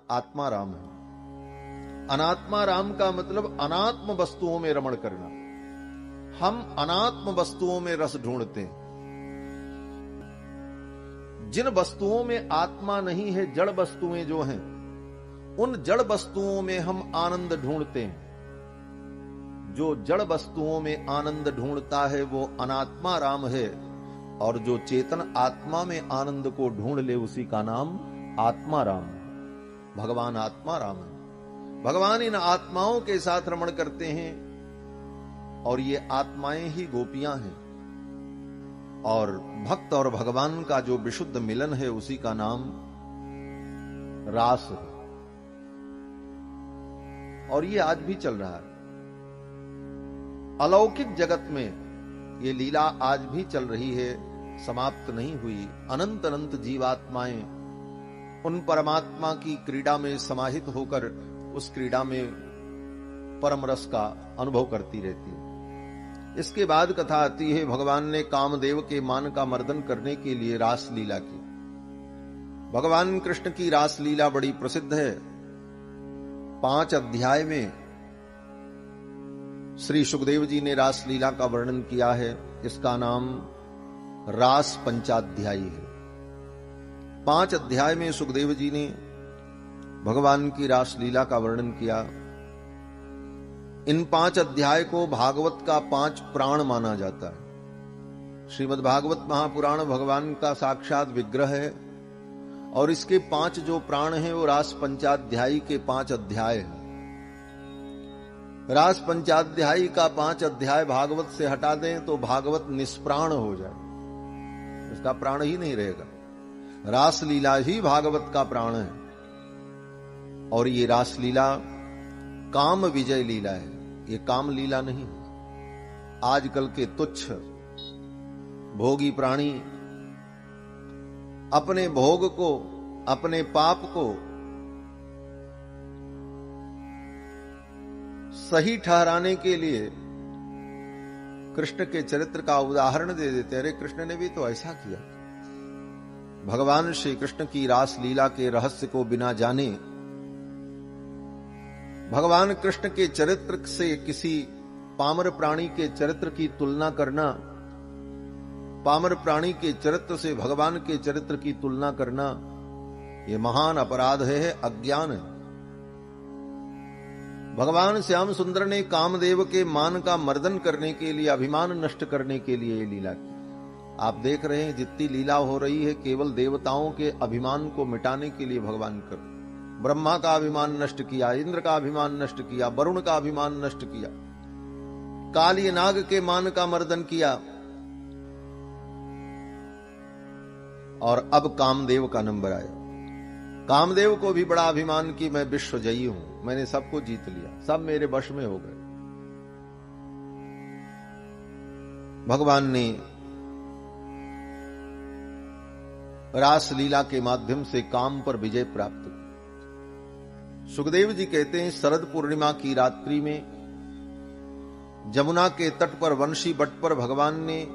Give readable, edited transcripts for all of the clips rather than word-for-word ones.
आत्मा राम है। अनात्मा राम का मतलब अनात्म वस्तुओं में रमण करना। हम अनात्म वस्तुओं में रस ढूंढते हैं। जिन वस्तुओं में आत्मा नहीं है, जड़ वस्तुएं जो हैं, उन जड़ वस्तुओं में हम आनंद ढूंढते हैं। जो जड़ वस्तुओं में आनंद ढूंढता है वो अनात्मा राम है, और जो चेतन आत्मा में आनंद को ढूंढ ले उसी का नाम आत्मा राम है। भगवान आत्मा राम है। भगवान इन आत्माओं के साथ रमण करते हैं, और ये आत्माएं ही गोपियां हैं। और भक्त और भगवान का जो विशुद्ध मिलन है उसी का नाम रास है। और ये आज भी चल रहा है। अलौकिक जगत में ये लीला आज भी चल रही है, समाप्त नहीं हुई। अनंत अनंत जीवात्माएं उन परमात्मा की क्रीड़ा में समाहित होकर उस क्रीड़ा में परम रस का अनुभव करती रहती है। इसके बाद कथा आती है, भगवान ने कामदेव के मान का मर्दन करने के लिए रास लीला की। भगवान कृष्ण की रास लीला बड़ी प्रसिद्ध है। 5 अध्याय में श्री सुखदेव जी ने रास लीला का वर्णन किया है। इसका नाम रास पंचाध्यायी है। 5 अध्याय में सुखदेव जी ने भगवान की रास लीला का वर्णन किया। इन 5 अध्याय को भागवत का 5 प्राण माना जाता है। श्रीमद् भागवत महापुराण भगवान का साक्षात विग्रह है, और इसके 5 जो प्राण हैं वो रास पंचाध्यायी के 5 अध्याय हैं। रास पंचाध्यायी का 5 अध्याय भागवत से हटा दें तो भागवत निष्प्राण हो जाए, इसका प्राण ही नहीं रहेगा। रास लीला ही भागवत का प्राण है। और ये रास लीला काम विजय लीला है, ये काम लीला नहीं। आजकल के तुच्छ भोगी प्राणी अपने भोग को, अपने पाप को सही ठहराने के लिए कृष्ण के चरित्र का उदाहरण दे देते। अरे कृष्ण ने भी तो ऐसा किया। भगवान श्री कृष्ण की रास लीला के रहस्य को बिना जाने भगवान कृष्ण के चरित्र से किसी पामर प्राणी के चरित्र की तुलना करना, पामर प्राणी के चरित्र से भगवान के चरित्र की तुलना करना, यह महान अपराध है, अज्ञान है। भगवान श्याम सुंदर ने कामदेव के मान का मर्दन करने के लिए, अभिमान नष्ट करने के लिए यह लीला की। आप देख रहे हैं जितनी लीला हो रही है केवल देवताओं के अभिमान को मिटाने के लिए भगवान कर। ब्रह्मा का अभिमान नष्ट किया, इंद्र का अभिमान नष्ट किया, वरुण का अभिमान नष्ट किया, काली नाग के मान का मर्दन किया, और अब कामदेव का नंबर आया। कामदेव को भी बड़ा अभिमान कि मैं विश्वजयी हूं, मैंने सबको जीत लिया, सब मेरे वश में हो गए। भगवान ने रास लीला के माध्यम से काम पर विजय प्राप्त की। सुखदेव जी कहते हैं, शरद पूर्णिमा की रात्रि में जमुना के तट पर वंशी बट पर भगवान ने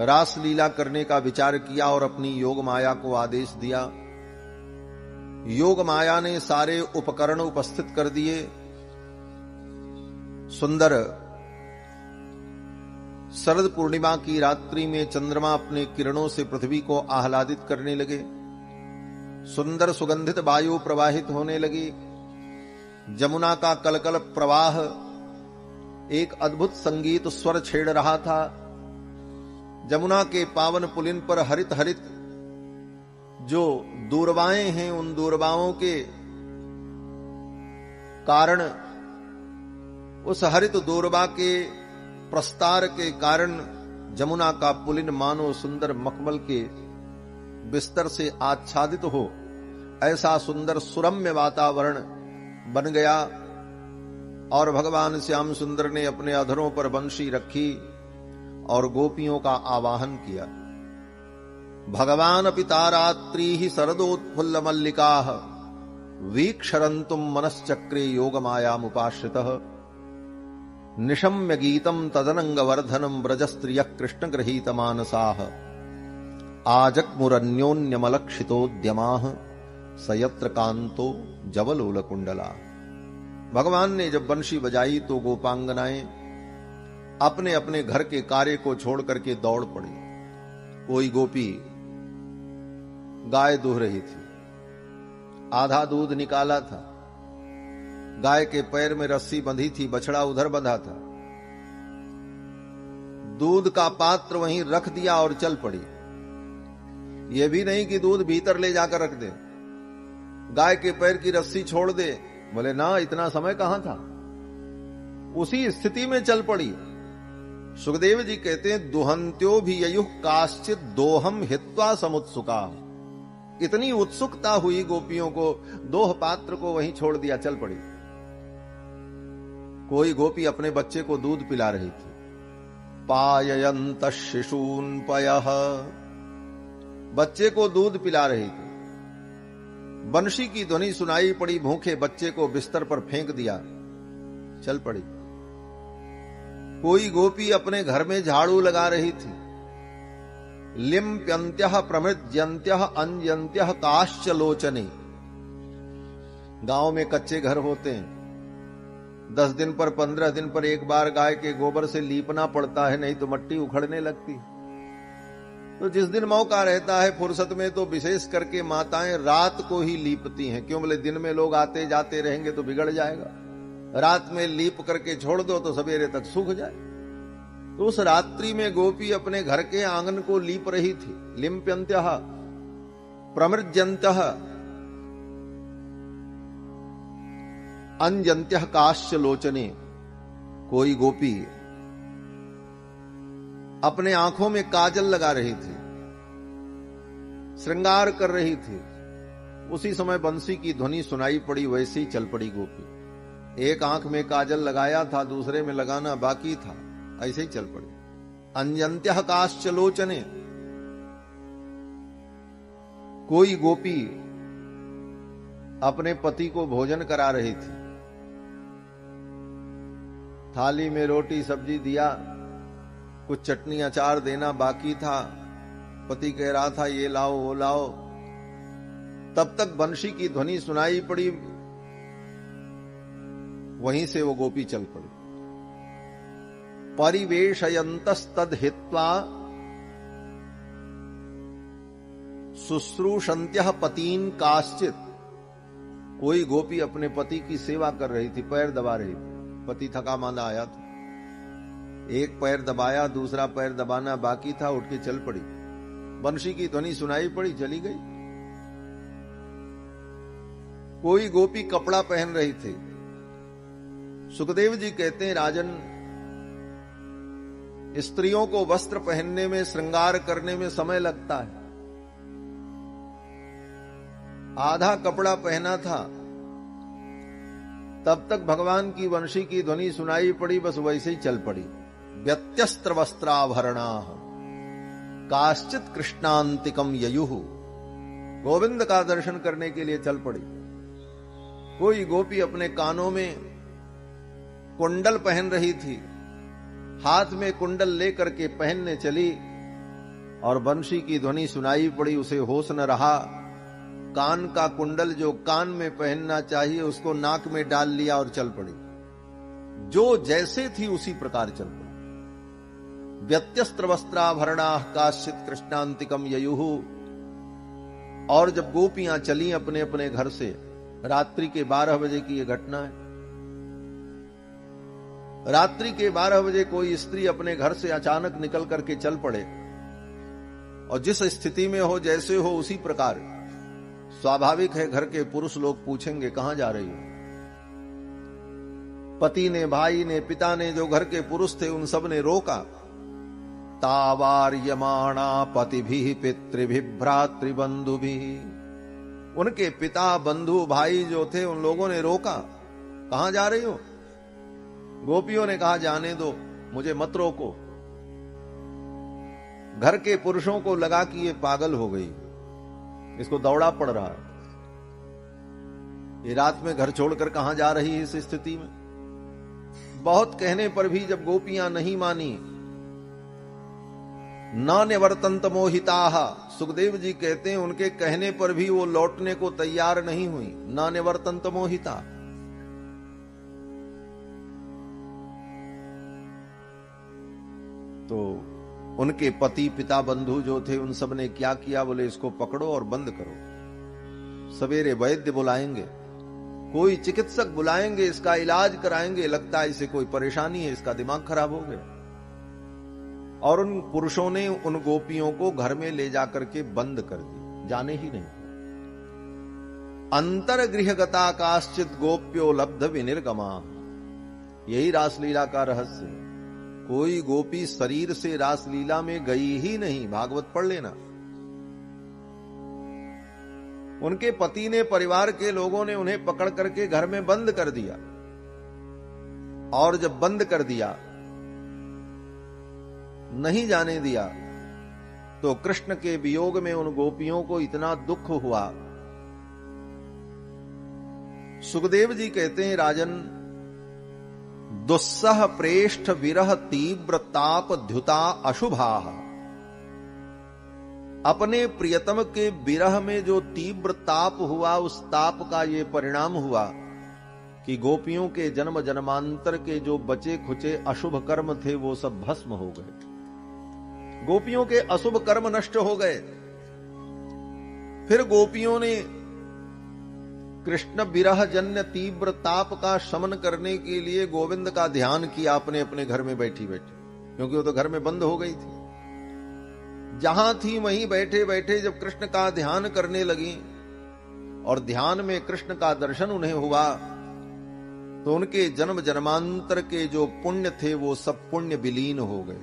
रास लीला करने का विचार किया और अपनी योग माया को आदेश दिया। योग माया ने सारे उपकरण उपस्थित कर दिए। सुंदर शरद पूर्णिमा की रात्रि में चंद्रमा अपने किरणों से पृथ्वी को आह्लादित करने लगे। सुंदर सुगंधित वायु प्रवाहित होने लगी। जमुना का कलकल प्रवाह एक अद्भुत संगीत स्वर छेड़ रहा था। जमुना के पावन पुलिन पर हरित हरित जो दूरबाएं हैं, उन दूरबाओं के कारण, उस हरित दूरबा के प्रस्तार के कारण जमुना का पुलिन मानो सुंदर मखमल के बिस्तर से आच्छादित हो ऐसा सुंदर सुरम्य वातावरण बन गया। और भगवान श्याम सुंदर ने अपने अधरों पर बंशी रखी और गोपियों का आवाहन किया। भगवान पितारात्रि ही शरदोत्फुल्ल मल्लिकाः वीक्षरन्तुम मनश्चक्रे योगमायामुपाश्रितः निशम्य गीतम तदनंगवर्धनम व्रजस्त्रियः कृष्णगृहीतमानसाः आजग्मुरन्योन्यमलक्षितोद्यमाः सयत्र कांतो जवलोल कुंडला। भगवान ने जब बंशी बजाई तो गोपांगनाएं अपने अपने घर के कार्य को छोड़ करके दौड़ पड़ी। कोई गोपी गाय दूह रही थी, आधा दूध निकाला था, गाय के पैर में रस्सी बंधी थी, बछड़ा उधर बंधा था, दूध का पात्र वहीं रख दिया और चल पड़ी। यह भी नहीं कि दूध भीतर ले जाकर रख दे, गाय के पैर की रस्सी छोड़ दे। बोले ना, इतना समय कहां था, उसी स्थिति में चल पड़ी। सुखदेव जी कहते हैं दुहंत्यो भी ययुः काश्चित दोहम हित्वा समुत्सुका। इतनी उत्सुकता हुई गोपियों को, दोह पात्र को वहीं छोड़ दिया, चल पड़ी। कोई गोपी अपने बच्चे को दूध पिला रही थी। पाययंत शिशून पयः, बच्चे को दूध पिला रही थी। बंशी की ध्वनि सुनाई पड़ी, भूखे बच्चे को बिस्तर पर फेंक दिया, चल पड़ी। कोई गोपी अपने घर में झाड़ू लगा रही थी। लिम्प्यन्त्यः प्रमृज्यन्त्यः अंजन्त्यः काश्च लोचने। गांव में कच्चे घर होते हैं, 10 दिन पर 15 दिन पर एक बार गाय के गोबर से लीपना पड़ता है, नहीं तो मिट्टी उखड़ने लगती। तो जिस दिन मौका रहता है फुर्सत में, तो विशेष करके माताएं रात को ही लीपती हैं। क्यों? बोले दिन में लोग आते जाते रहेंगे तो बिगड़ जाएगा, रात में लीप करके छोड़ दो तो सवेरे तक सूख जाए। तो उस रात्रि में गोपी अपने घर के आंगन को लीप रही थी। लिम्प्यन्त्यः प्रमृज्यन्तः अंजन्त्यः काश्च लोचने। कोई गोपी अपने आंखों में काजल लगा रही थी, श्रृंगार कर रही थी। उसी समय बंसी की ध्वनि सुनाई पड़ी, वैसे ही चल पड़ी गोपी। एक आंख में काजल लगाया था, दूसरे में लगाना बाकी था, ऐसे ही चल पड़ी। अंजन्त्यः काश्च लोचने। कोई गोपी अपने पति को भोजन करा रही थी। थाली में रोटी सब्जी दिया, कुछ चटनी अचार देना बाकी था, पति कह रहा था ये लाओ वो लाओ। तब तक बंशी की ध्वनि सुनाई पड़ी, वहीं से वो गोपी चल पड़ी। परिवेशयन्तस्तद हित्वा शुश्रूषन्त्यः पतीन काश्चित। कोई गोपी अपने पति की सेवा कर रही थी, पैर दबा रही थी। पति थका मांदा आया था, एक पैर दबाया, दूसरा पैर दबाना बाकी था, उठ के चल पड़ी। बंशी की ध्वनि सुनाई पड़ी, चली गई। कोई गोपी कपड़ा पहन रही थी। सुखदेव जी कहते हैं राजन, स्त्रियों को वस्त्र पहनने में, श्रृंगार करने में समय लगता है। आधा कपड़ा पहना था, तब तक भगवान की वंशी की ध्वनि सुनाई पड़ी, बस वैसे ही चल पड़ी। व्यत्यस्त्र वस्त्राभरणा काश्चित कृष्णांतिकम ययुः। गोविंद का दर्शन करने के लिए चल पड़ी। कोई गोपी अपने कानों में कुंडल पहन रही थी, हाथ में कुंडल लेकर के पहनने चली और बंशी की ध्वनि सुनाई पड़ी, उसे होश न रहा। कान का कुंडल जो कान में पहनना चाहिए उसको नाक में डाल लिया और चल पड़ी। जो जैसे थी उसी प्रकार चल पड़ी। व्यत्यस्त्र वस्त्राभरणा काश्चित कृष्णांतिकम ययुः। और जब गोपियां चली अपने अपने घर से, रात्रि के 12 बजे की यह घटना है। रात्रि के 12 बजे कोई स्त्री अपने घर से अचानक निकल करके चल पड़े और जिस स्थिति में हो, जैसे हो उसी प्रकार, स्वाभाविक है घर के पुरुष लोग पूछेंगे कहां जा रही हो। पति ने, भाई ने, पिता ने, जो घर के पुरुष थे उन सब ने रोका। तावार्यमाणा पतिभिः पितृभिः भ्रातृबंधुभिः। उनके पिता, बंधु, भाई जो थे उन लोगों ने रोका, कहां जा रही हो। गोपियों ने कहा जाने दो, मुझे मत रोको। घर के पुरुषों को लगा कि ये पागल हो गई, इसको दौड़ा पड़ रहा है, ये रात में घर छोड़कर कहां जा रही है इस स्थिति में। बहुत कहने पर भी जब गोपियां नहीं मानी, न निवर्तन्त मोहिताः। सुखदेव जी कहते हैं उनके कहने पर भी वो लौटने को तैयार नहीं हुई। न निवर्तन्त मोहिता। तो उनके पति पिता बंधु जो थे उन सब ने क्या किया, बोले इसको पकड़ो और बंद करो। सवेरे वैद्य बुलाएंगे, कोई चिकित्सक बुलाएंगे, इसका इलाज कराएंगे, लगता है इसे कोई परेशानी है, इसका दिमाग खराब हो गया। और उन पुरुषों ने उन गोपियों को घर में ले जाकर के बंद कर दी, जाने ही नहीं। अंतर्गृहगता काश्चित गोप्यो लब्ध विनिर्गमा। यही रासलीला का रहस्य है। कोई गोपी शरीर से रासलीला में गई ही नहीं। भागवत पढ़ लेना। उनके पति ने, परिवार के लोगों ने उन्हें पकड़ करके घर में बंद कर दिया। और जब बंद कर दिया, नहीं जाने दिया, तो कृष्ण के वियोग में उन गोपियों को इतना दुख हुआ। सुखदेव जी कहते हैं, राजन, दुस्सह प्रेष्ठ विरह तीव्र ताप द्युता अशुभा। अपने प्रियतम के विरह में जो तीव्र ताप हुआ, उस ताप का ये परिणाम हुआ कि गोपियों के जन्म जन्मांतर के जो बचे खुचे अशुभ कर्म थे वो सब भस्म हो गए। गोपियों के अशुभ कर्म नष्ट हो गए। फिर गोपियों ने कृष्ण विरह जन्य तीव्र ताप का शमन करने के लिए गोविंद का ध्यान किया अपने अपने घर में बैठी बैठी, क्योंकि वो तो घर में बंद हो गई थी। जहां थी वहीं बैठे बैठे जब कृष्ण का ध्यान करने लगी और ध्यान में कृष्ण का दर्शन उन्हें हुआ, तो उनके जन्म जन्मांतर के जो पुण्य थे वो सब पुण्य विलीन हो गए।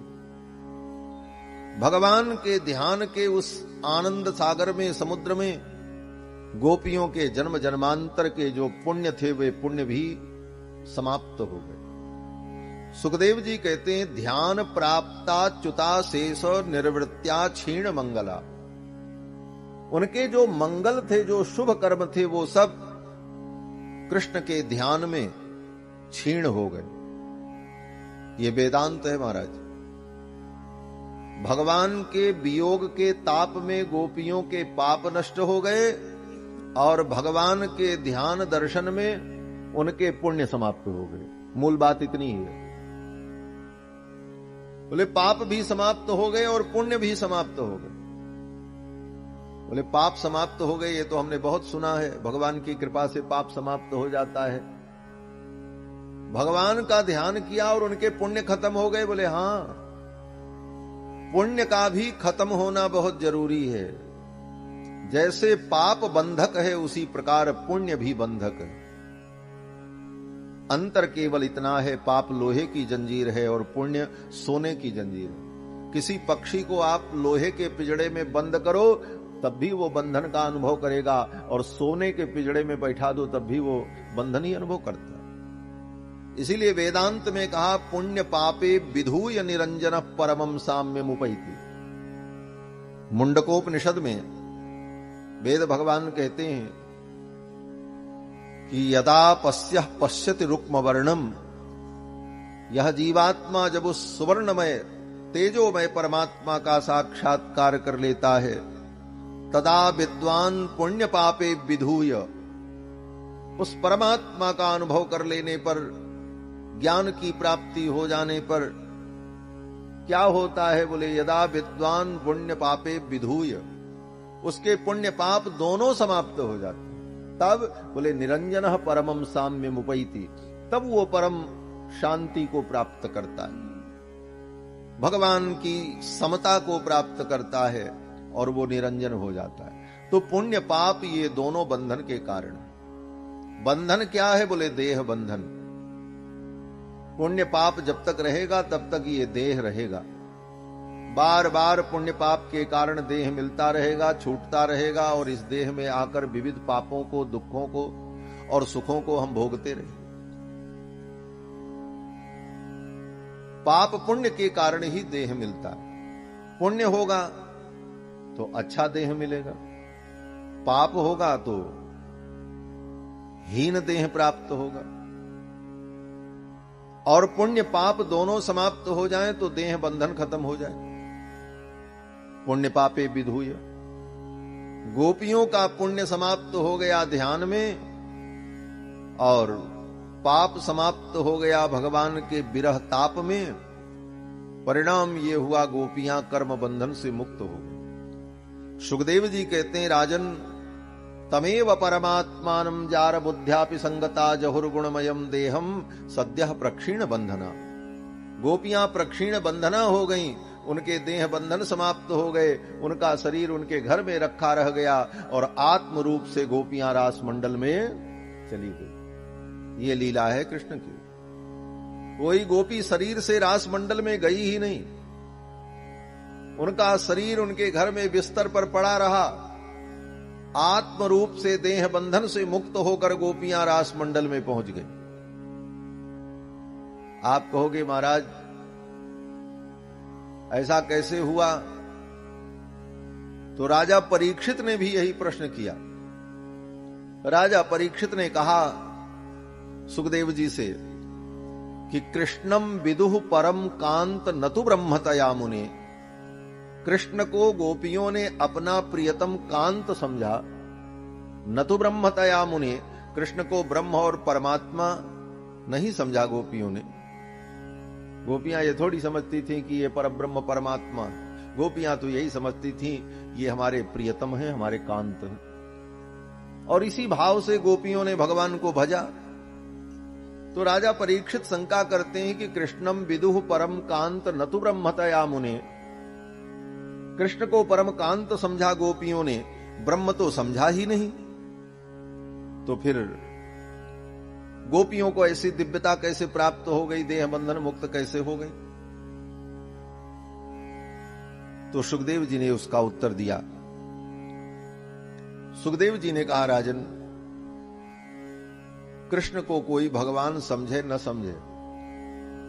भगवान के ध्यान के उस आनंद सागर में, समुद्र में, गोपियों के जन्म जन्मांतर के जो पुण्य थे वे पुण्य भी समाप्त हो गए। सुखदेव जी कहते हैं, ध्यान प्राप्ता च्युता शेष निर्वृत्या क्षीण मंगला। उनके जो मंगल थे, जो शुभ कर्म थे, वो सब कृष्ण के ध्यान में क्षीण हो गए। ये वेदांत है महाराज। भगवान के वियोग के ताप में गोपियों के पाप नष्ट हो गए और भगवान के ध्यान दर्शन में उनके पुण्य समाप्त हो गए। मूल बात इतनी ही है। बोले पाप भी समाप्त हो गए और पुण्य भी समाप्त हो गए। बोले पाप समाप्त हो गए, ये तो हमने बहुत सुना है, भगवान की कृपा से पाप समाप्त हो जाता है। भगवान का ध्यान किया और उनके पुण्य खत्म हो गए। बोले हां, पुण्य का भी खत्म होना बहुत जरूरी है। जैसे पाप बंधक है, उसी प्रकार पुण्य भी बंधक है। अंतर केवल इतना है, पाप लोहे की जंजीर है और पुण्य सोने की जंजीर है। किसी पक्षी को आप लोहे के पिंजड़े में बंद करो तब भी वो बंधन का अनुभव करेगा, और सोने के पिंजड़े में बैठा दो तब भी वो बंधन ही अनुभव करता है। इसीलिए वेदांत में कहा, पुण्य पापे विधूय निरंजन परमम साम्य मुपैति। मुंडकोपनिषद में वेद भगवान कहते हैं कि यदा पश्यः पश्यति रुक्म वर्णम, यह जीवात्मा जब उस सुवर्णमय तेजोमय परमात्मा का साक्षात्कार कर लेता है, तदा विद्वान पुण्य पापे विधूय, उस परमात्मा का अनुभव कर लेने पर, ज्ञान की प्राप्ति हो जाने पर क्या होता है? बोले यदा विद्वान पुण्य पापे विधूय, उसके पुण्य पाप दोनों समाप्त हो जाते। तब बोले निरंजनः परमम साम्यम उपैति, तब वो परम शांति को प्राप्त करता है, भगवान की समता को प्राप्त करता है और वो निरंजन हो जाता है। तो पुण्य पाप ये दोनों बंधन के कारण। बंधन क्या है? बोले देह बंधन। पुण्य पाप जब तक रहेगा तब तक ये देह रहेगा। बार बार पुण्य पाप के कारण देह मिलता रहेगा, छूटता रहेगा, और इस देह में आकर विविध पापों को, दुखों को और सुखों को हम भोगते रहेंगे। पाप पुण्य के कारण ही देह मिलता है। पुण्य होगा तो अच्छा देह मिलेगा, पाप होगा तो हीन देह प्राप्त होगा। और पुण्य पाप दोनों समाप्त हो जाएं तो देह बंधन खत्म हो जाए। पुण्य पापे विधूय। गोपियों का पुण्य समाप्त हो गया ध्यान में और पाप समाप्त हो गया भगवान के विरह ताप में। परिणाम ये हुआ गोपियां कर्म बंधन से मुक्त हो गई। सुखदेव जी कहते हैं, राजन तमेव परमात्मानं जार बुद्ध्यापि संगता जहुर्गुणमयम देहम सद्यः प्रक्षीण बंधना। गोपियां प्रक्षीण बंधना हो गईं, उनके देह बंधन समाप्त हो गए, उनका शरीर उनके घर में रखा रह गया और आत्म रूप से गोपियां रास मंडल में चली गई। ये लीला है कृष्ण की। कोई गोपी शरीर से रास मंडल में गई ही नहीं, उनका शरीर उनके घर में बिस्तर पर पड़ा रहा। आत्म रूप से देह बंधन से मुक्त होकर गोपियां रास मंडल में पहुंच गई। आप कहोगे महाराज ऐसा कैसे हुआ? तो राजा परीक्षित ने भी यही प्रश्न किया। राजा परीक्षित ने कहा सुखदेव जी से कि कृष्णम विदुः परम कांत नतु ब्रह्मतया मुने। कृष्ण को गोपियों ने अपना प्रियतम कांत समझा, नतु ब्रह्मतया मुने। कृष्ण को ब्रह्म और परमात्मा नहीं समझा गोपियों ने। गोपियां ये थोड़ी समझती थी कि ये परब्रह्म परमात्मा, गोपियां तो यही समझती थी ये हमारे प्रियतम हैं, हमारे कांत हैं। और इसी भाव से गोपियों ने भगवान को भजा। तो राजा परीक्षित शंका करते हैं कि कृष्णम विदुः परम कांत नतु ब्रह्मतया मुने। कृष्ण को परम कांत समझा गोपियों ने, ब्रह्म तो समझा ही नहीं। तो फिर गोपियों को ऐसी दिव्यता कैसे प्राप्त हो गई, देह बंधन मुक्त कैसे हो गई? तो सुखदेव जी ने उसका उत्तर दिया। सुखदेव जी ने कहा, राजन कृष्ण को कोई भगवान समझे न समझे,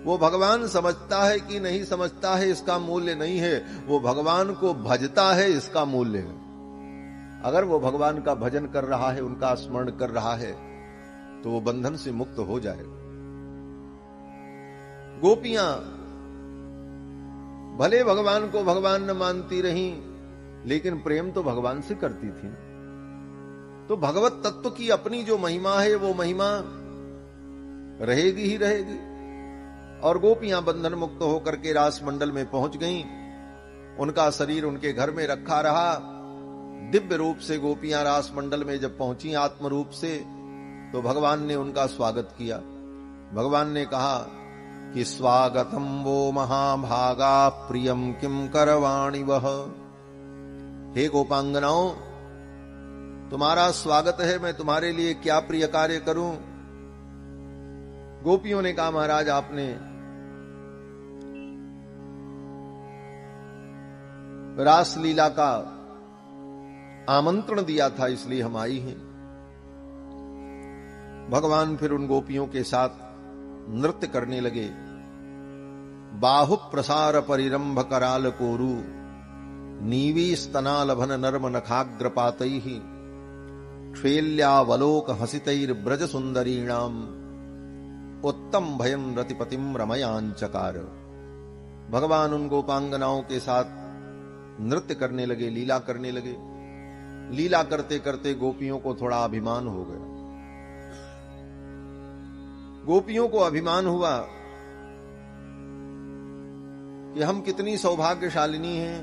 वो भगवान समझता है कि नहीं समझता है इसका मूल्य नहीं है, वो भगवान को भजता है इसका मूल्य है। अगर वो भगवान का भजन कर रहा है, उनका स्मरण कर रहा है, तो वो बंधन से मुक्त हो जाएगा। गोपियां भले भगवान को भगवान न मानती रहीं, लेकिन प्रेम तो भगवान से करती थी। तो भगवत तत्व की अपनी जो महिमा है वो महिमा रहेगी ही रहेगी। और गोपियां बंधन मुक्त होकर के रास मंडल में पहुंच गईं। उनका शरीर उनके घर में रखा रहा। दिव्य रूप से गोपियां रास मंडल में जब पहुंची आत्म रूप से, तो भगवान ने उनका स्वागत किया। भगवान ने कहा कि स्वागतम वो महाभागा प्रियम किम करवाणि वह। हे गोपांगनाओं, तुम्हारा स्वागत है, मैं तुम्हारे लिए क्या प्रिय कार्य करूं? गोपियों ने कहा, महाराज आपने रासलीला का आमंत्रण दिया था, इसलिए हम आई हैं। भगवान फिर उन गोपियों के साथ नृत्य करने लगे। बाहु प्रसार परिरंभ कराल कोरु नीवी स्तनालभन नर्म नखाग्रपातैहि क्षेल्यावलोक हसितैर ब्रज सुंदरीणाम उत्तम भयन रतिपतिम रमयांचकार। भगवान उन गोपांगनाओं के साथ नृत्य करने लगे, लीला करने लगे। लीला करते करते गोपियों को थोड़ा अभिमान हो गया। गोपियों को अभिमान हुआ कि हम कितनी सौभाग्यशालिनी हैं,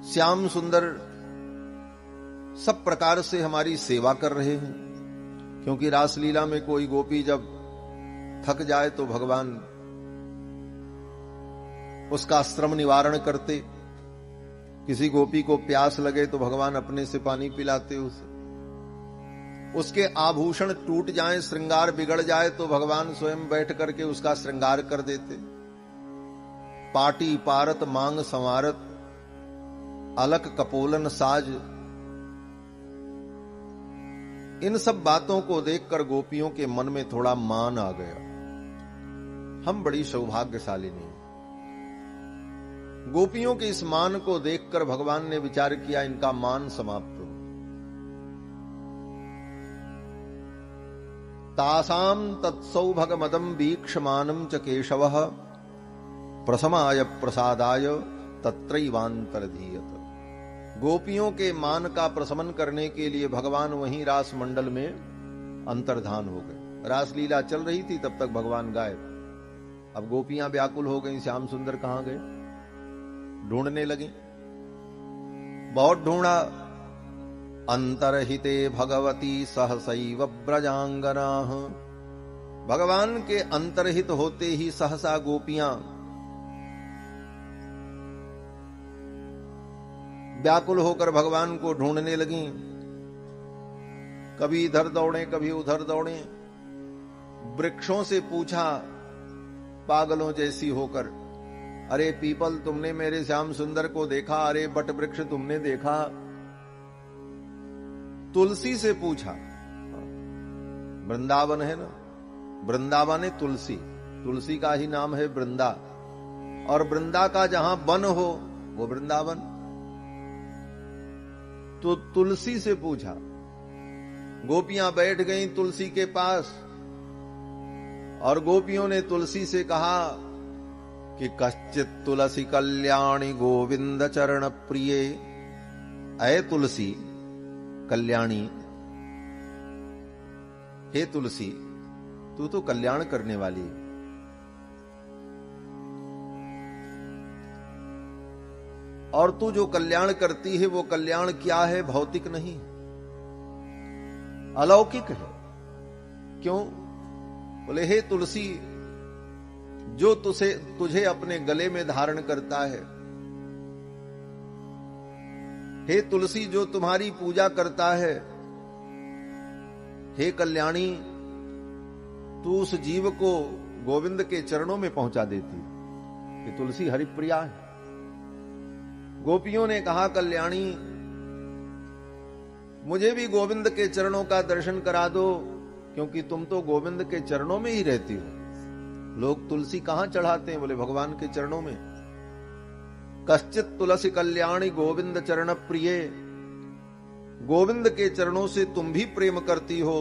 श्याम सुंदर सब प्रकार से हमारी सेवा कर रहे हैं। क्योंकि रासलीला में कोई गोपी जब थक जाए तो भगवान उसका श्रम निवारण करते। किसी गोपी को प्यास लगे तो भगवान अपने से पानी पिलाते उसे। उसके आभूषण टूट जाएं, श्रृंगार बिगड़ जाए तो भगवान स्वयं बैठ करके उसका श्रृंगार कर देते। पाटी पारत मांग संवारत अलक कपोलन साज। इन सब बातों को देखकर गोपियों के मन में थोड़ा मान आ गया। हम बड़ी सौभाग्यशालिनी हैं। गोपियों के इस मान को देखकर भगवान ने विचार किया, इनका मान समाप्त हो। तासाम तत्सौभग मदम वीक्षमानम च केशवः प्रसमाय प्रसादाय तत्रैवांतरधीयत। गोपियों के मान का प्रशमन करने के लिए भगवान वहीं रास मंडल में अंतर्धान हो गए। रासलीला चल रही थी, तब तक भगवान गायब। अब गोपियां व्याकुल हो गई, श्याम सुंदर कहां गए, ढूंढने लगी। बहुत ढूंढा, अंतरहिते भगवती सहसैव ब्रजांगना। भगवान के अंतरहित होते ही सहसा गोपियां व्याकुल होकर भगवान को ढूंढने लगी। कभी इधर दौड़े, कभी उधर दौड़े। वृक्षों से पूछा पागलों जैसी होकर, अरे पीपल तुमने मेरे श्याम सुंदर को देखा? अरे बट वृक्ष तुमने देखा? तुलसी से पूछा, वृंदावन है ना, वृंदावन है तुलसी, तुलसी का ही नाम है वृंदा, और वृंदा का जहां वन हो वो वृंदावन। तो तुलसी से पूछा। गोपियां बैठ गईं तुलसी के पास, और गोपियों ने तुलसी से कहा कि कश्चित तुलसी कल्याणी गोविंद चरण प्रिय। अय तुलसी कल्याणी, हे तुलसी तू तो कल्याण करने वाली है। और तू जो कल्याण करती है वो कल्याण क्या है? भौतिक नहीं, अलौकिक है। क्यों? बोले हे तुलसी, जो तुझे अपने गले में धारण करता है, हे तुलसी जो तुम्हारी पूजा करता है, हे कल्याणी तू उस जीव को गोविंद के चरणों में पहुंचा देती। कि तुलसी हरिप्रिया है। गोपियों ने कहा, कल्याणी मुझे भी गोविंद के चरणों का दर्शन करा दो, क्योंकि तुम तो गोविंद के चरणों में ही रहती हो। लोग तुलसी कहां चढ़ाते हैं? बोले भगवान के चरणों में। कश्चित तुलसी कल्याणी गोविंद चरण प्रिय, गोविंद के चरणों से तुम भी प्रेम करती हो,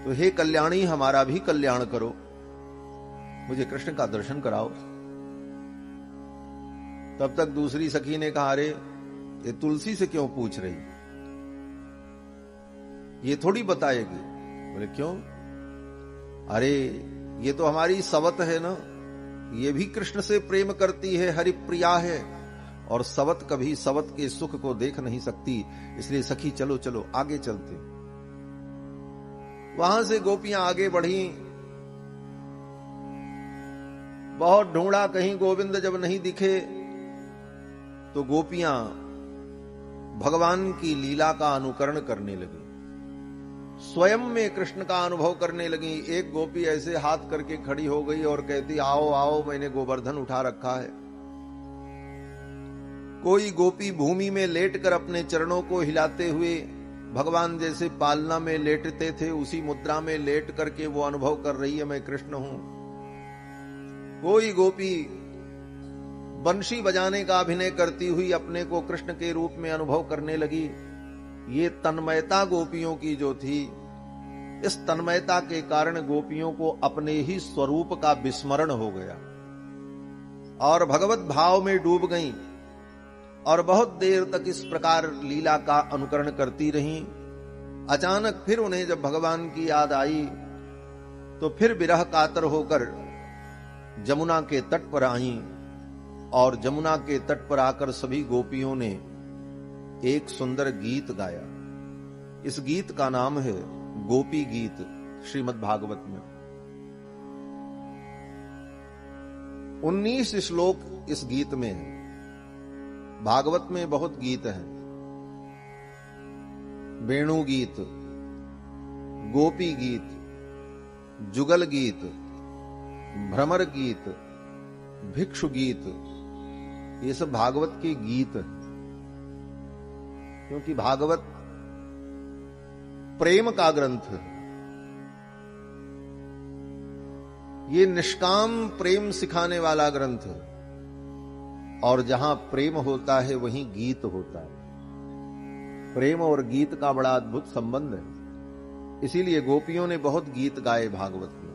तो हे कल्याणी हमारा भी कल्याण करो, मुझे कृष्ण का दर्शन कराओ। तब तक दूसरी सखी ने कहा, अरे ये तुलसी से क्यों पूछ रही, ये थोड़ी बताएगी। बोले क्यों? अरे ये तो हमारी सवत है ना, ये भी कृष्ण से प्रेम करती है, हरिप्रिया है, और सवत कभी सवत के सुख को देख नहीं सकती, इसलिए सखी चलो चलो आगे चलते। वहां से गोपियां आगे बढ़ी। बहुत ढूंढा, कहीं गोविंद जब नहीं दिखे तो गोपियां भगवान की लीला का अनुकरण करने लगी, स्वयं में कृष्ण का अनुभव करने लगी। एक गोपी ऐसे हाथ करके खड़ी हो गई और कहती, आओ आओ मैंने गोवर्धन उठा रखा है। कोई गोपी भूमि में लेटकर अपने चरणों को हिलाते हुए भगवान जैसे पालना में लेटते थे उसी मुद्रा में लेट करके वो अनुभव कर रही है, मैं कृष्ण हूं। कोई गोपी बंशी बजाने का अभिनय करती हुई अपने को कृष्ण के रूप में अनुभव करने लगी। ये तन्मयता गोपियों की जो थी, इस तन्मयता के कारण गोपियों को अपने ही स्वरूप का विस्मरण हो गया और भगवत भाव में डूब गईं, और बहुत देर तक इस प्रकार लीला का अनुकरण करती रहीं। अचानक फिर उन्हें जब भगवान की याद आई तो फिर विरह कातर होकर जमुना के तट पर आईं, और जमुना के तट पर आकर सभी गोपियों ने एक सुंदर गीत गाया। इस गीत का नाम है गोपी गीत। श्रीमद् भागवत में 19 श्लोक इस गीत में है। भागवत में बहुत गीत हैं, वेणु गीत, गोपी गीत, जुगल गीत, भ्रमर गीत, भिक्षु गीत, ये सब भागवत के गीत हैं। क्योंकि भागवत प्रेम का ग्रंथ है, ये निष्काम प्रेम सिखाने वाला ग्रंथ है, और जहां प्रेम होता है वहीं गीत होता है। प्रेम और गीत का बड़ा अद्भुत संबंध है, इसीलिए गोपियों ने बहुत गीत गाए भागवत में।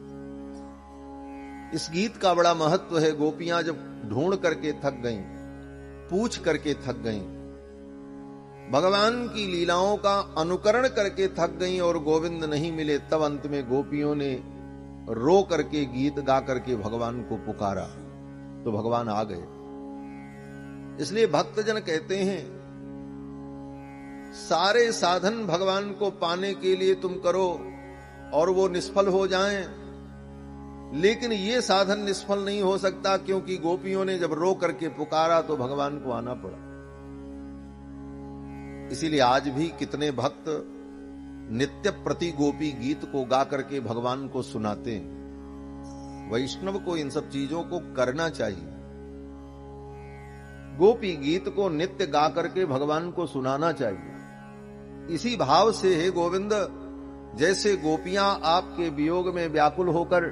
इस गीत का बड़ा महत्व है। गोपियां जब ढूंढ करके थक गईं, पूछ करके थक गईं, भगवान की लीलाओं का अनुकरण करके थक गईं और गोविंद नहीं मिले, तब अंत में गोपियों ने रो करके गीत गा करके भगवान को पुकारा तो भगवान आ गए। इसलिए भक्तजन कहते हैं सारे साधन भगवान को पाने के लिए तुम करो और वो निष्फल हो जाएं, लेकिन ये साधन निष्फल नहीं हो सकता, क्योंकि गोपियों ने जब रो करके पुकारा तो भगवान को आना पड़ा। इसीलिए आज भी कितने भक्त नित्य प्रति गोपी गीत को गा करके भगवान को सुनाते हैं। वैष्णव को इन सब चीजों को करना चाहिए। गोपी गीत को नित्य गा करके भगवान को सुनाना चाहिए। इसी भाव से हे गोविंद, जैसे गोपियां आपके वियोग में व्याकुल होकर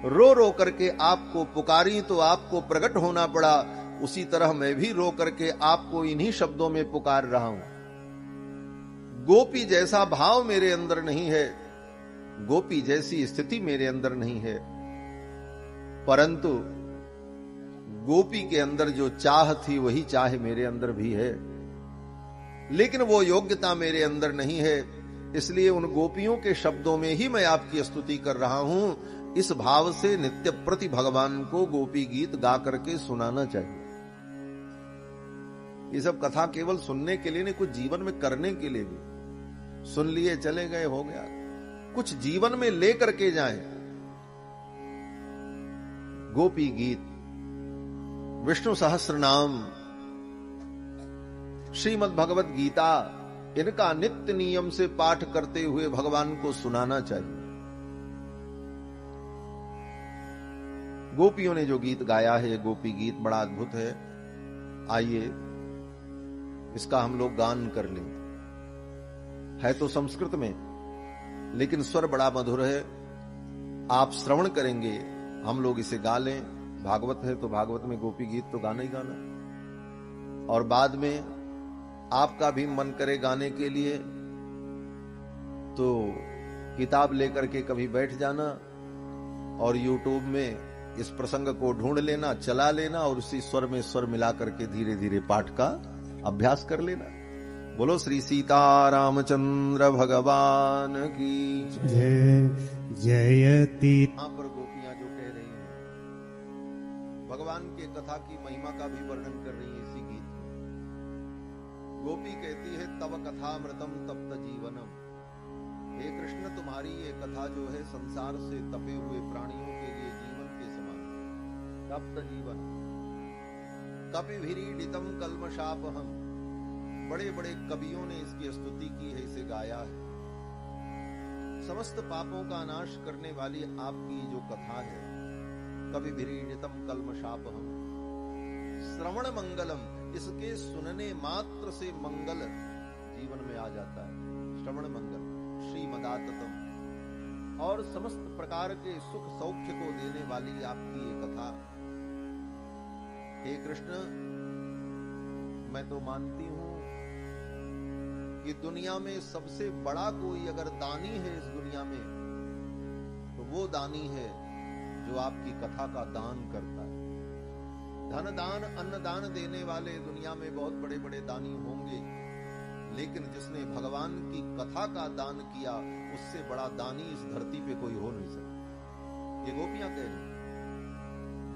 रो रो करके आपको पुकारी तो आपको प्रकट होना पड़ा, उसी तरह मैं भी रो करके आपको इन्हीं शब्दों में पुकार रहा हूं। गोपी जैसा भाव मेरे अंदर नहीं है, गोपी जैसी स्थिति मेरे अंदर नहीं है, परंतु गोपी के अंदर जो चाह थी वही चाह मेरे अंदर भी है, लेकिन वो योग्यता मेरे अंदर नहीं है। इसलिए उन गोपियों के शब्दों में ही मैं आपकी स्तुति कर रहा हूं। इस भाव से नित्य प्रति भगवान को गोपी गीत गा करके सुनाना चाहिए। ये सब कथा केवल सुनने के लिए नहीं, कुछ जीवन में करने के लिए भी। सुन लिए चले गए हो गया, कुछ जीवन में ले करके जाएं। गोपी गीत, विष्णु सहस्त्र नाम, श्रीमद् भगवत गीता, इनका नित्य नियम से पाठ करते हुए भगवान को सुनाना चाहिए। गोपियों ने जो गीत गाया है, गोपी गीत बड़ा अद्भुत है। आइए इसका हम लोग गान कर लें। है तो संस्कृत में, लेकिन स्वर बड़ा मधुर है। आप श्रवण करेंगे, हम लोग इसे गा लें। भागवत है तो भागवत में गोपी गीत तो गाना ही गाना, और बाद में आपका भी मन करे गाने के लिए तो किताब लेकर के कभी बैठ जाना और यूट्यूब में इस प्रसंग को ढूंढ लेना, चला लेना और उसी स्वर में स्वर मिला करके धीरे धीरे पाठ का अभ्यास कर लेना। बोलो श्री सीता रामचंद्र भगवान की जय। जयति। यहां पर गोपियां जो कह रही हैं, भगवान के कथा की महिमा का भी वर्णन कर रही है इसी गीत में। गोपी कहती है तव कथामृतम तप्त जीवनम, हे कृष्ण तुम्हारी ये कथा जो है संसार से तपे हुए प्राणियों के लिए जीवन के समान। तप्त जीवन कपिभिरीडितम कल्मषापहम, बड़े बड़े कवियों ने इसकी स्तुति की है, इसे गाया है। समस्त पापों का नाश करने वाली आपकी जो कथा है, कपिभिरीडितम कल्मषापहम, श्रवण मंगलम, इसके सुनने मात्र से मंगल जीवन में आ जाता है। श्रवण मंगल श्रीमदाततम, और समस्त प्रकार के सुख सौख्य को देने वाली आपकी ये कथा। हे कृष्ण, मैं तो मानती हूं कि दुनिया में सबसे बड़ा कोई अगर दानी है इस दुनिया में, तो वो दानी है जो आपकी कथा का दान करता है। धन दान, अन्न दान देने वाले दुनिया में बहुत बड़े बड़े दानी होंगे, लेकिन जिसने भगवान की कथा का दान किया, उससे बड़ा दानी इस धरती पे कोई हो नहीं सकता। ये गोपियां कह रही,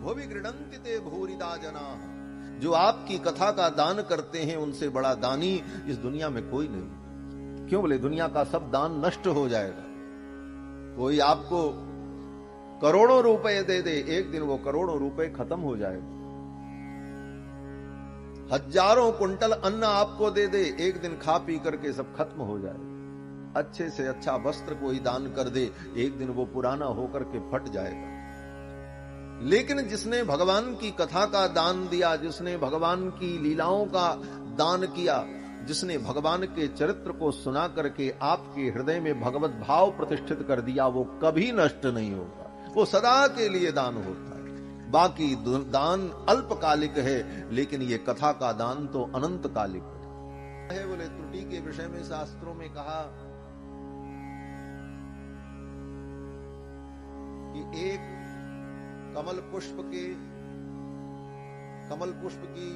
भुवि गृणन्ति ते भूरिदा जना, जो आपकी कथा का दान करते हैं उनसे बड़ा दानी इस दुनिया में कोई नहीं। क्यों बोले? दुनिया का सब दान नष्ट हो जाएगा। कोई आपको करोड़ों रुपए दे दे, एक दिन वो करोड़ों रुपए खत्म हो जाएगा। हजारों कुंटल अन्न आपको दे दे, एक दिन खा पी करके सब खत्म हो जाएगा। अच्छे से अच्छा वस्त्र कोई दान कर दे, एक दिन वो पुराना होकर के फट जाएगा। लेकिन जिसने भगवान की कथा का दान दिया, जिसने भगवान की लीलाओं का दान किया, जिसने भगवान के चरित्र को सुना करके आपके हृदय में भगवत भाव प्रतिष्ठित कर दिया, वो कभी नष्ट नहीं होगा, वो सदा के लिए दान होता है। बाकी दान अल्पकालिक है, लेकिन ये कथा का दान तो अनंत कालिक है। बोले त्रुटि के विषय में शास्त्रों में कहा कि एक कमल पुष्प की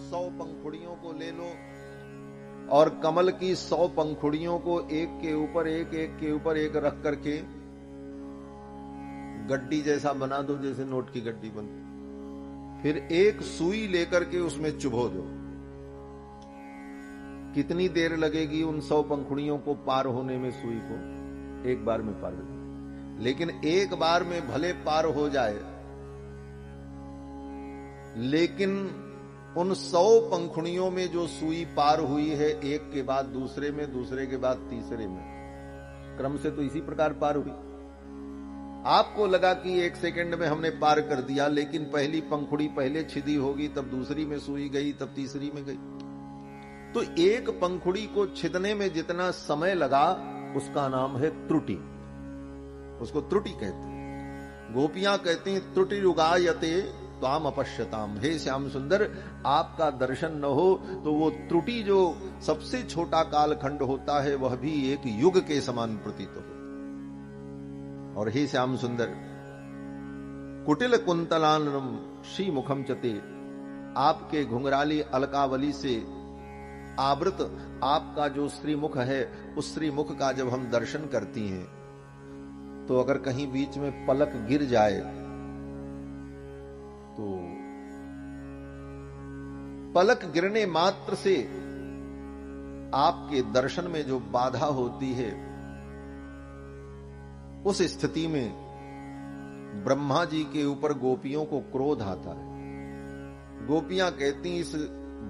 100 पंखुड़ियों को ले लो और कमल की 100 पंखुड़ियों को एक के ऊपर एक रख करके गड्डी जैसा बना दो, जैसे नोट की गड्डी बनती। फिर एक सुई लेकर के उसमें चुभो दो। कितनी देर लगेगी उन 100 पंखुड़ियों को पार होने में? सुई को एक बार में पार हो, लेकिन एक बार में भले पार हो जाए, लेकिन उन 100 पंखुड़ियों में जो सुई पार हुई है, एक के बाद दूसरे में, दूसरे के बाद तीसरे में, क्रम से तो इसी प्रकार पार हुई। आपको लगा कि 1 सेकंड में हमने पार कर दिया, लेकिन पहली पंखुड़ी पहले छिदी होगी, तब दूसरी में सुई गई, तब तीसरी में गई। तो एक पंखुड़ी को छिदने में जितना समय लगा, उसका नाम है त्रुटि। उसको त्रुटि कहते हैं। गोपियां कहती हैं त्रुटि रुगायते त्वाम अपश्यताम। हे श्याम सुंदर, आपका दर्शन न हो तो वो त्रुटि जो सबसे छोटा कालखंड होता है, वह भी एक युग के समान प्रतीत हो। और हे श्याम सुंदर, कुटिल कुंतलानम श्री मुखम चते, आपके घुंघराली अलकावली से आवृत आपका जो श्रीमुख है, उस श्रीमुख का जब हम दर्शन करती हैं, तो अगर कहीं बीच में पलक गिर जाए तो पलक गिरने मात्र से आपके दर्शन में जो बाधा होती है, उस स्थिति में ब्रह्मा जी के ऊपर गोपियों को क्रोध आता है। गोपियां कहती इस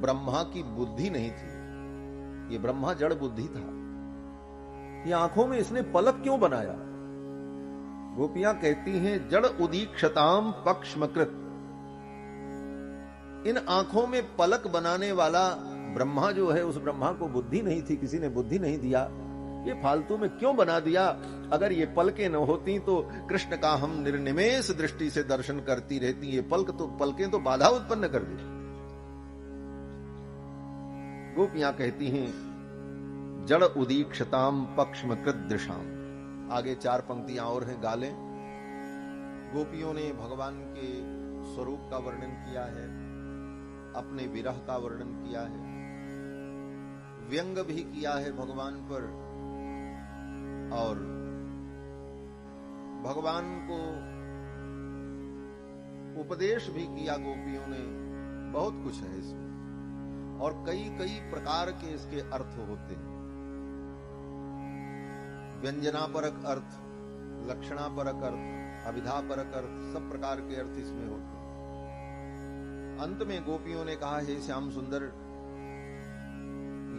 ब्रह्मा की बुद्धि नहीं थी, ये ब्रह्मा जड़ बुद्धि था, ये आंखों में इसने पलक क्यों बनाया? गोपियां कहती हैं जड़ उदीक्षताम पक्ष्मकृत, इन आंखों में पलक बनाने वाला ब्रह्मा जो है, उस ब्रह्मा को बुद्धि नहीं थी, किसी ने बुद्धि नहीं दिया, ये फालतू में क्यों बना दिया? अगर ये पलकें न होती तो कृष्ण का हम निर्निमेष दृष्टि से दर्शन करती रहती। ये पलकें तो बाधा उत्पन्न कर दी। गोपियां कहती हैं जड़ उदीक्षताम पक्ष्मकृत दृशाम। आगे 4 पंक्तियां और हैं, गालें। गोपियों ने भगवान के स्वरूप का वर्णन किया है, अपने विरह का वर्णन किया है, व्यंग भी किया है भगवान पर, और भगवान को उपदेश भी किया गोपियों ने। बहुत कुछ है इसमें, और कई कई प्रकार के इसके अर्थ होते हैं। व्यंजनापरक अर्थ, लक्षणापरक अर्थ, अभिधापरक अर्थ, सब प्रकार के अर्थ इसमें होते हैं। अंत में गोपियों ने कहा, हे श्याम सुंदर,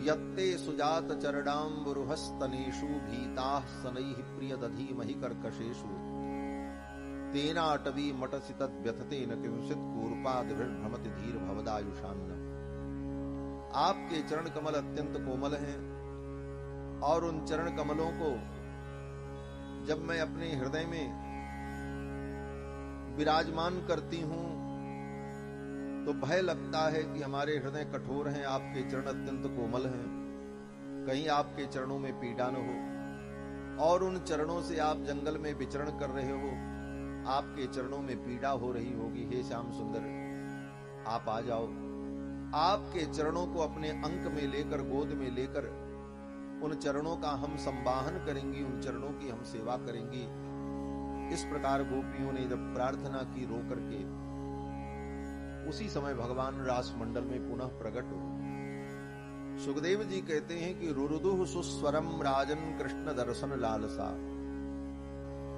यत्ते सुजात चरणाम्बुरुहस्तनेषु भीताः शनैः प्रियदधीमहि कर्कशेषु तेना अटवी मटसि तद्व्यथतेन किंचित् कूर्पादिभिर्भ्रमति धीर भवदायुषान्न। आपके चरण कमल अत्यंत कोमल हैं, और उन चरण कमलों को जब मैं अपने हृदय में विराजमान करती हूं तो भय लगता है कि हमारे हृदय कठोर हैं, आपके चरण अत्यंत कोमल हैं, कहीं आपके चरणों में पीड़ा न हो। और उन चरणों से आप जंगल में विचरण कर रहे हो, आपके चरणों में पीड़ा हो रही होगी। हे श्याम सुंदर, आप आ जाओ, आपके चरणों को अपने अंक में लेकर, गोद में लेकर, उन चरणों का हम संवाहन करेंगे, उन चरणों की हम सेवा करेंगे। इस प्रकार गोपियों ने जब प्रार्थना की रो करके, उसी समय भगवान रास मंडल में पुनः प्रकट हो। सुखदेव जी कहते हैं कि रुरुदुः सुस्वरम राजन कृष्ण दर्शन लालसा।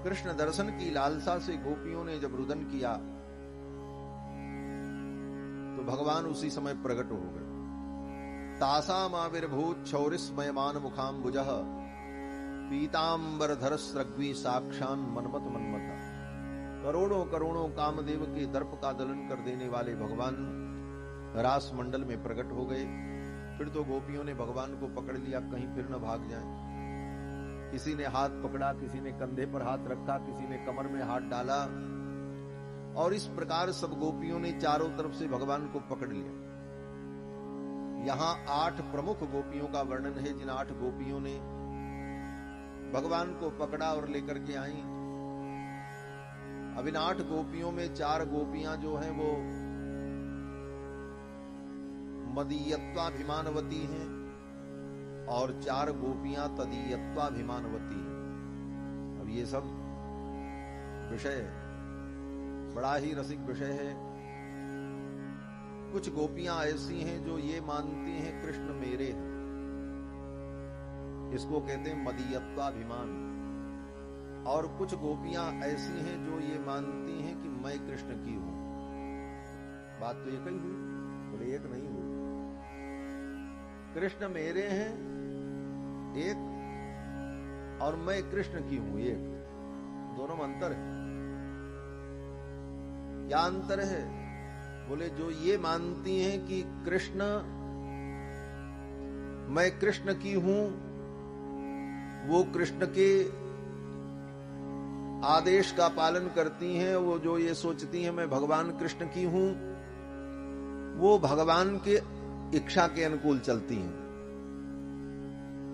कृष्ण दर्शन की लालसा से गोपियों ने जब रुदन किया तो भगवान उसी समय प्रकट हो गए। तासामाविर्भूत क्षौरिस्मयमान मुखाम्बुजः पीतांबरधर स्रग्वी साक्षान मनमत मन्मथा। करोड़ों करोड़ों कामदेव के दर्प का दलन कर देने वाले भगवान रास मंडल में प्रकट हो गए। फिर तो गोपियों ने भगवान को पकड़ लिया, कहीं फिर न भाग जाएं। किसी ने हाथ पकड़ा, किसी ने कंधे पर हाथ रखा, किसी ने कमर में हाथ डाला, और इस प्रकार सब गोपियों ने चारों तरफ से भगवान को पकड़ लिया। यहां 8 प्रमुख गोपियों का वर्णन है, जिन 8 गोपियों ने भगवान को पकड़ा और लेकर के आई। अब इन 8 गोपियों में 4 गोपियां जो हैं वो मदीयत्वाभिमानवती हैं और 4 गोपियां तदीयत्वाभिमानवती हैं। अब ये सब विषय बड़ा ही रसिक विषय है। कुछ गोपियां ऐसी हैं जो ये मानती हैं कृष्ण मेरे हैं, इसको कहते हैं मदीयत्वाभिमान। और कुछ गोपियां ऐसी हैं जो ये मानती हैं कि मैं कृष्ण की हूं। बात तो एक ही हुई, बोले एक नहीं हुई। कृष्ण मेरे हैं एक, और मैं कृष्ण की हूं एक, दोनों में अंतर है। क्या अंतर है? बोले जो ये मानती हैं कि कृष्ण, मैं कृष्ण की हूं, वो कृष्ण के आदेश का पालन करती हैं। वो जो ये सोचती हैं मैं भगवान कृष्ण की हूं, वो भगवान के इच्छा के अनुकूल चलती हैं।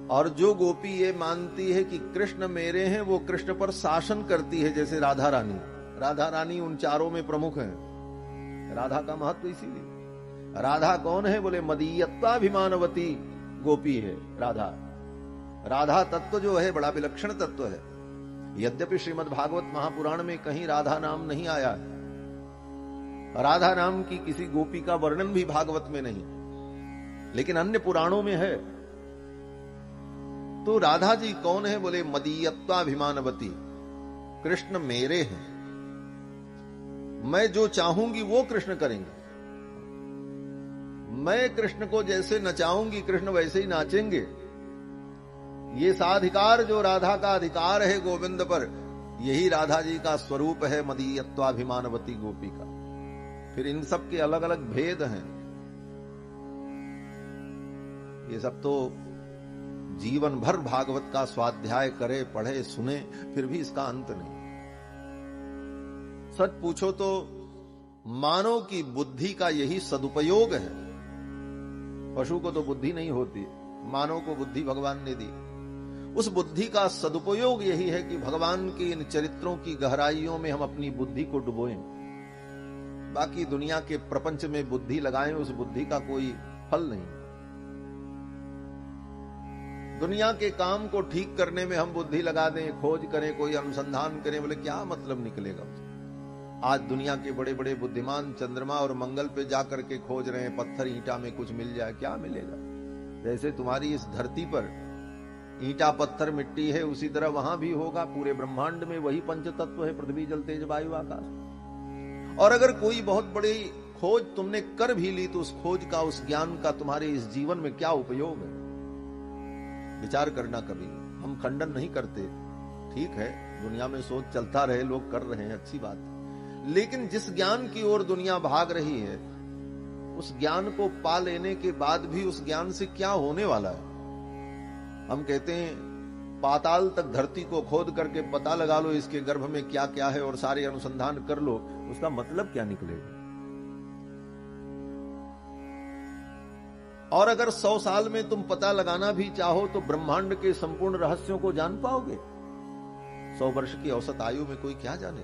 और जो गोपी ये मानती है कि कृष्ण मेरे हैं, वो कृष्ण पर शासन करती है, जैसे राधा रानी। राधा रानी उन 4 में प्रमुख हैं। राधा का महत्व इसीलिए। राधा कौन है? बोले मदीयत्वाभिमानवती गोपी है राधा। राधा तत्व जो है बड़ा विलक्षण तत्व है। यद्यपि श्रीमद् भागवत महापुराण में कहीं राधा नाम नहीं आया, राधा नाम की किसी गोपी का वर्णन भी भागवत में नहीं, लेकिन अन्य पुराणों में है। तो राधा जी कौन है? बोले मदीयत्वाभिमानवती, कृष्ण मेरे हैं, मैं जो चाहूंगी वो कृष्ण करेंगे। मैं कृष्ण को जैसे नचाऊंगी कृष्ण वैसे ही नाचेंगे। ये साधिकार जो राधा का अधिकार है गोविंद पर, यही राधा जी का स्वरूप है मदीयत्वाभिमानवती गोपी का। फिर इन सब के अलग अलग भेद हैं। ये सब तो जीवन भर भागवत का स्वाध्याय करे, पढ़े, सुने, फिर भी इसका अंत नहीं। सच पूछो तो मानव की बुद्धि का यही सदुपयोग है। पशु को तो बुद्धि नहीं होती, मानव को बुद्धि भगवान ने दी। उस बुद्धि का सदुपयोग यही है कि भगवान के इन चरित्रों की गहराइयों में हम अपनी बुद्धि को डुबोएं। बाकी दुनिया के प्रपंच में बुद्धि लगाएं, उस बुद्धि का कोई फल नहीं। दुनिया के काम को ठीक करने में हम बुद्धि लगा दें, खोज करें, कोई अनुसंधान करें, बोले क्या मतलब निकलेगा? आज दुनिया के बड़े बड़े बुद्धिमान चंद्रमा और मंगल पे जाकर के खोज रहे हैं, पत्थर ईंटा में कुछ मिल जाए, क्या मिलेगा? जैसे तुम्हारी इस धरती पर ईंटा पत्थर मिट्टी है, उसी तरह वहां भी होगा। पूरे ब्रह्मांड में वही पंच तत्व है, पृथ्वी जल तेज वायु आकाश। और अगर कोई बहुत बड़ी खोज तुमने कर भी ली तो उस खोज का, उस ज्ञान का तुम्हारे इस जीवन में क्या उपयोग है? विचार करना कभी। हम खंडन नहीं करते, ठीक है, दुनिया में सोच चलता रहे, लोग कर रहे हैं, अच्छी बात है। लेकिन जिस ज्ञान की ओर दुनिया भाग रही है, उस ज्ञान को पा लेने के बाद भी उस ज्ञान से क्या होने वाला है? हम कहते हैं पाताल तक धरती को खोद करके पता लगा लो इसके गर्भ में क्या क्या है और सारे अनुसंधान कर लो, उसका मतलब क्या निकलेगा? और अगर 100 साल में तुम पता लगाना भी चाहो तो ब्रह्मांड के संपूर्ण रहस्यों को जान पाओगे? 100 वर्ष की औसत आयु में कोई क्या जाने?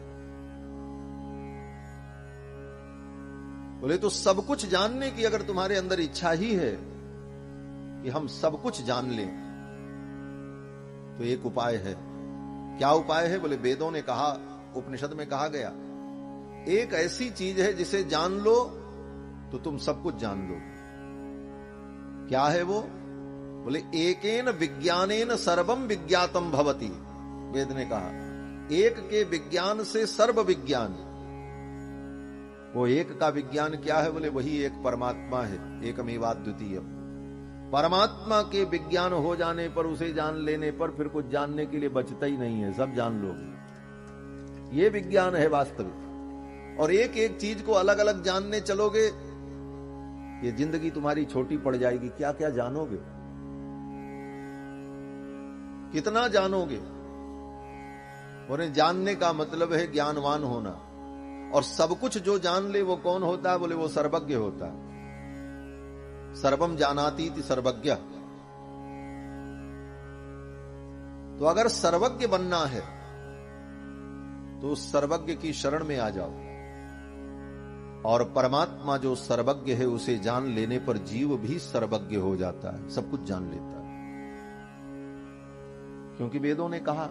बोले तो सब कुछ जानने की अगर तुम्हारे अंदर इच्छा ही है कि हम सब कुछ जान लें, तो एक उपाय है। क्या उपाय है? बोले वेदों ने कहा, उपनिषद में कहा गया, एक ऐसी चीज है जिसे जान लो तो तुम सब कुछ जान लो। क्या है वो? बोले एकेन विज्ञानेन सर्वम विज्ञातम भवति। वेद ने कहा एक के विज्ञान से सर्व विज्ञान। वो एक का विज्ञान क्या है? बोले वही एक परमात्मा है, एकमेवाद्वितीय। परमात्मा के विज्ञान हो जाने पर, उसे जान लेने पर फिर कुछ जानने के लिए बचता ही नहीं है, सब जान लोगे। ये विज्ञान है वास्तविक। और एक एक चीज को अलग अलग जानने चलोगे, ये जिंदगी तुम्हारी छोटी पड़ जाएगी। क्या क्या जानोगे? कितना जानोगे? और जानने का मतलब है ज्ञानवान होना। और सब कुछ जो जान ले वो कौन होता है? बोले वो सर्वज्ञ होता है। सर्वम जानाति इति सर्वज्ञ। तो अगर सर्वज्ञ बनना है तो उस सर्वज्ञ की शरण में आ जाओ, और परमात्मा जो सर्वज्ञ है उसे जान लेने पर जीव भी सर्वज्ञ हो जाता है, सब कुछ जान लेता है। क्योंकि वेदों ने कहा,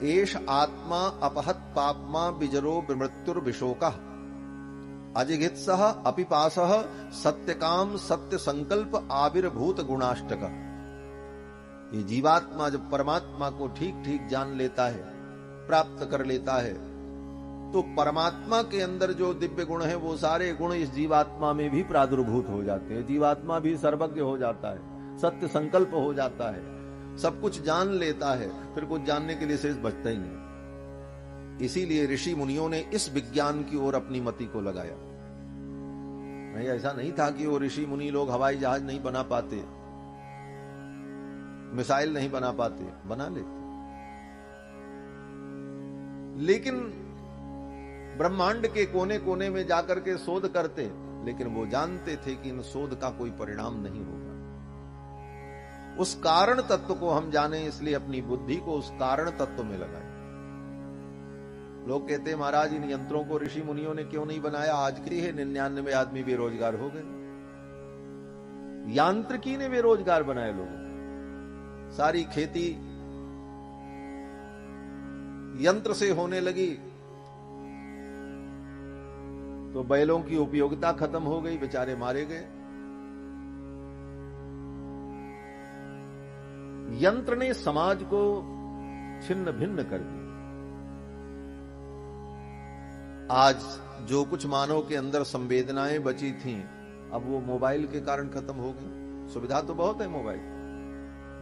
एष आत्मा अपहत पापमा बिजरो मृत्युर्विशोकः अजिघित्सः अपिपासः सत्यकाम सत्य संकल्प आविर्भूत गुणाष्टक। ये जीवात्मा जब परमात्मा को ठीक ठीक जान लेता है, प्राप्त कर लेता है, तो परमात्मा के अंदर जो दिव्य गुण है वो सारे गुण इस जीवात्मा में भी प्रादुर्भूत हो जाते हैं। जीवात्मा भी सर्वज्ञ हो जाता है, सत्य संकल्प हो जाता है, सब कुछ जान लेता है, फिर कुछ जानने के लिए शेष बचता ही नहीं। इसीलिए ऋषि मुनियों ने इस विज्ञान की ओर अपनी मति को लगाया। नहीं, ऐसा नहीं था कि वो ऋषि मुनि लोग हवाई जहाज नहीं बना पाते, मिसाइल नहीं बना पाते, बना लेते, लेकिन ब्रह्मांड के कोने कोने में जाकर के शोध करते, लेकिन वो जानते थे कि इन शोध का कोई परिणाम नहीं होगा। उस कारण तत्व को हम जाने, इसलिए अपनी बुद्धि को उस कारण तत्व में लगाए। लोग कहते हैं, महाराज इन यंत्रों को ऋषि मुनियों ने क्यों नहीं बनाया? आज के है 99 आदमी बेरोजगार हो गए। यांत्रिकी ने बेरोजगार बनाए लोगों। सारी खेती यंत्र से होने लगी तो बैलों की उपयोगिता खत्म हो गई, बेचारे मारे गए। यंत्र ने समाज को छिन्न भिन्न कर दिया। आज जो कुछ मानव के अंदर संवेदनाएं बची थीं, अब वो मोबाइल के कारण खत्म हो गई। सुविधा तो बहुत है मोबाइल,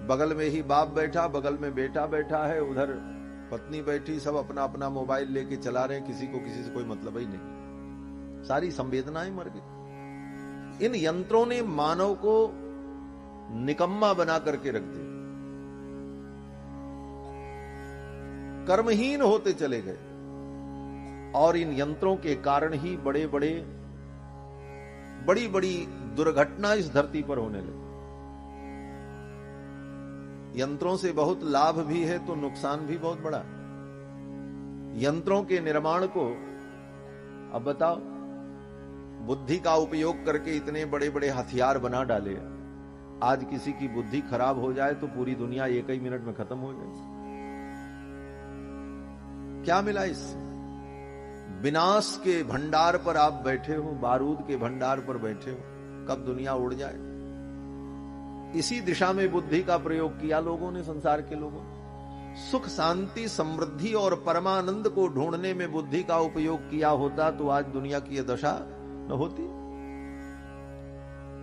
बगल में ही बाप बैठा, बगल में बेटा बैठा है, उधर पत्नी बैठी, सब अपना अपना मोबाइल लेके चला रहे हैं, किसी को किसी से कोई मतलब ही नहीं। सारी संवेदनाएं मर गई। इन यंत्रों ने मानव को निकम्मा बना करके रख दिया, कर्महीन होते चले गए। और इन यंत्रों के कारण ही बड़ी बड़ी दुर्घटना इस धरती पर होने लगी। यंत्रों से बहुत लाभ भी है तो नुकसान भी बहुत बड़ा। यंत्रों के निर्माण को, अब बताओ, बुद्धि का उपयोग करके इतने बड़े बड़े हथियार बना डाले। आज किसी की बुद्धि खराब हो जाए तो पूरी दुनिया एक ही मिनट में खत्म हो जाए। क्या मिला इससे? विनाश के भंडार पर आप बैठे हो, बारूद के भंडार पर बैठे हो, कब दुनिया उड़ जाए। इसी दिशा में बुद्धि का प्रयोग किया लोगों ने, संसार के लोगों ने। सुख शांति समृद्धि और परमानंद को ढूंढने में बुद्धि का उपयोग किया होता तो आज दुनिया की यह दशा न होती।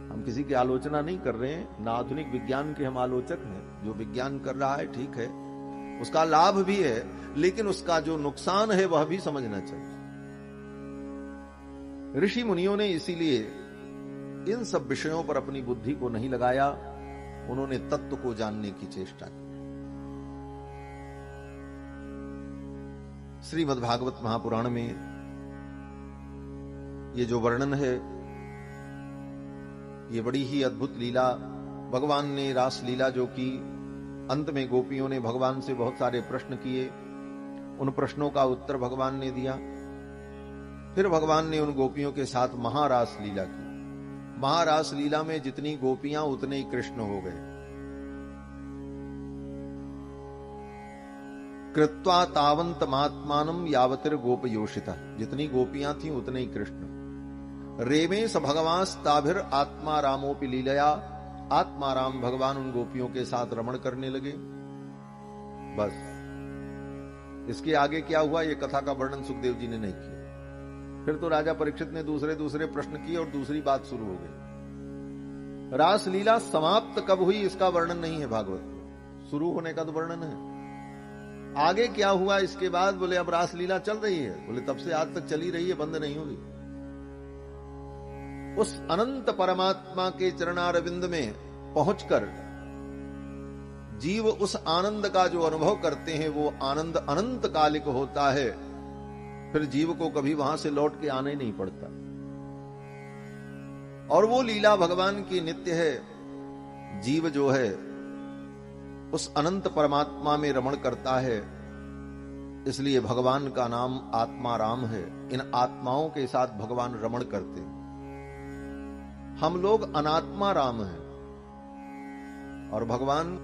हम किसी की आलोचना नहीं कर रहे हैं, ना आधुनिक विज्ञान के हम आलोचक हैं। जो विज्ञान कर रहा है ठीक है, उसका लाभ भी है, लेकिन उसका जो नुकसान है वह भी समझना चाहिए। ऋषि मुनियों ने इसीलिए इन सब विषयों पर अपनी बुद्धि को नहीं लगाया, उन्होंने तत्व को जानने की चेष्टा की। श्रीमद् भागवत महापुराण में ये जो वर्णन है, ये बड़ी ही अद्भुत लीला भगवान ने, रास लीला, जो कि अंत में गोपियों ने भगवान से बहुत सारे प्रश्न किए, उन प्रश्नों का उत्तर भगवान ने दिया। फिर भगवान ने उन गोपियों के साथ महारास लीला की। महारास लीला में जितनी गोपियां उतने ही कृष्ण हो गए। कृत्वा तावंत महात्मानम यावतिर गोपयोषिता, जितनी गोपियां थीं उतने ही कृष्ण। रेमे स भगवास्ताभिर आत्मा रामोपि लीलया, आत्मा राम भगवान उन गोपियों के साथ रमण करने लगे। बस इसके आगे क्या हुआ, ये कथा का वर्णन सुखदेव जी ने नहीं किया। फिर तो राजा परीक्षित ने दूसरे प्रश्न किए और दूसरी बात शुरू हो गई। रास लीला समाप्त कब हुई इसका वर्णन नहीं है भागवत में, शुरू होने का तो वर्णन है। आगे क्या हुआ इसके बाद, बोले अब रास लीला चल रही है। बोले तब से आज तक चली रही है, बंद नहीं होगी। उस अनंत परमात्मा के चरणारविंद में पहुंचकर जीव उस आनंद का जो अनुभव करते हैं, वो आनंद अनंत कालिक होता है। फिर जीव को कभी वहां से लौट के आना ही नहीं पड़ता। और वो लीला भगवान की नित्य है। जीव जो है उस अनंत परमात्मा में रमण करता है। इसलिए भगवान का नाम आत्मा राम है। इन आत्माओं के साथ भगवान रमण करते। हम लोग अनात्मा राम हैं और भगवान